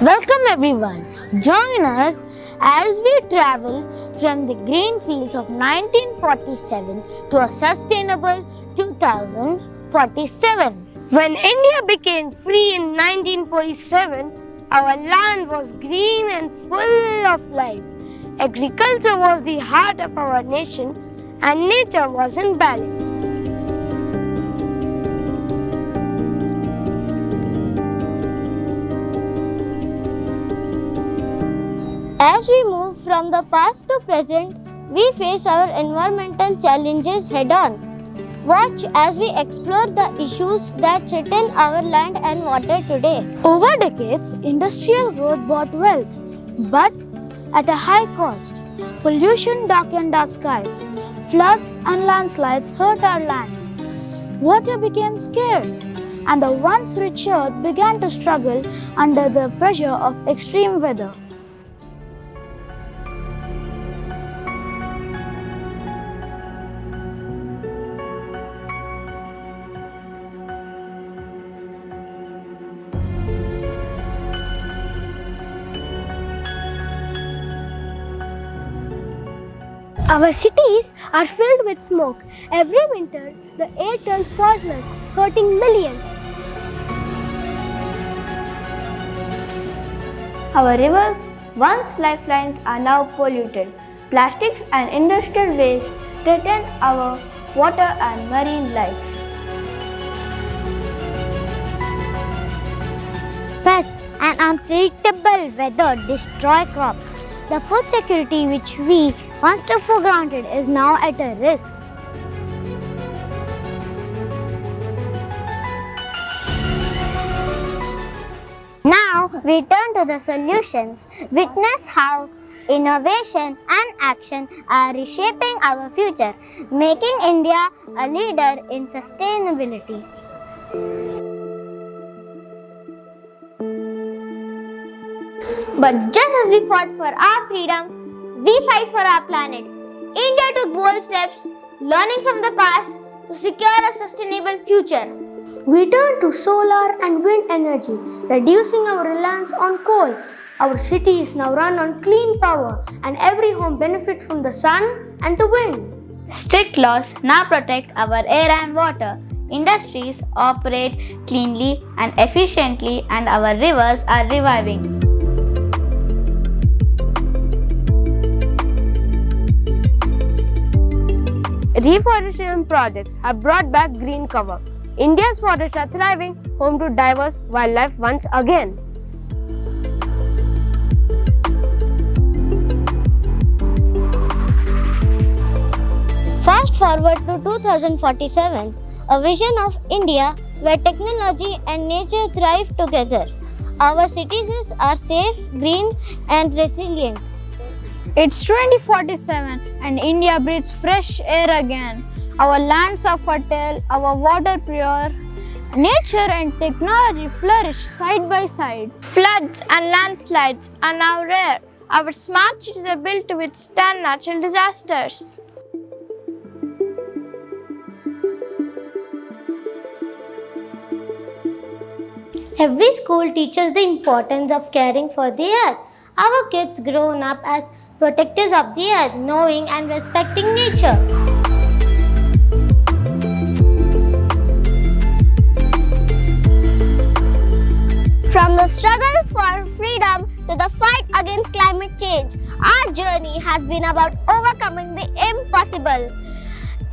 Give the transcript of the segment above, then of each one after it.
Welcome everyone. Join us as we travel from the green fields of 1947 to a sustainable 2047. When India became free in 1947, our land was green and full of life. Agriculture was the heart of our nation and nature was in balance. As we move from the past to present, we face our environmental challenges head-on. Watch as we explore the issues that threaten our land and water today. Over decades, industrial growth brought wealth, but at a high cost. Pollution darkened our skies. Floods and landslides hurt our land. Water became scarce, and the once rich earth began to struggle under the pressure of extreme weather. Our cities are filled with smoke. Every winter, the air turns poisonous, hurting millions. Our rivers, once lifelines, are now polluted. Plastics and industrial waste threaten our water and marine life. Pests and unpredictable weather destroy crops. The food security which we once took for granted is now at a risk. Now we turn to the solutions. Witness how innovation and action are reshaping our future, making India a leader in sustainability. But just as we fought for our freedom, we fight for our planet. India took bold steps, learning from the past to secure a sustainable future. We turned to solar and wind energy, reducing our reliance on coal. Our cities now run on clean power, and every home benefits from the sun and the wind. Strict laws now protect our air and water. Industries operate cleanly and efficiently, and our rivers are reviving. Reforestation projects have brought back green cover. India's forests are thriving, home to diverse wildlife once again. Fast forward to 2047, a vision of India where technology and nature thrive together. Our cities are safe, green, and resilient. It's 2047 and India breathes fresh air again. Our lands are fertile, our water pure. Nature and technology flourish side by side. Floods and landslides are now rare. Our smart cities are built to withstand natural disasters. Every school teaches the importance of caring for the earth. Our kids grown up as protectors of the earth, knowing and respecting nature. From the struggle for freedom to the fight against climate change, our journey has been about overcoming the impossible.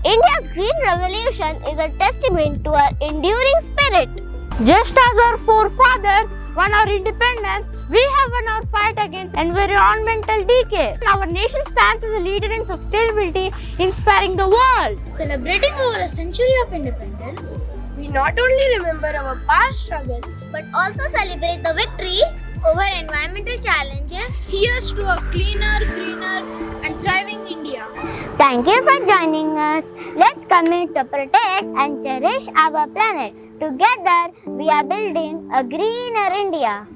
India's Green Revolution is a testament to our enduring spirit. Just as our forefathers won our independence, we have won our fight against environmental decay. Our nation stands as a leader in sustainability, inspiring the world. Celebrating over a century of independence, We not only remember our past struggles, but also celebrate the victory over environmental challenges. Here's to a cleaner, greener, and thriving India. Thank you for joining us. Let's commit to protect and cherish our planet. Together, we are building a greener India.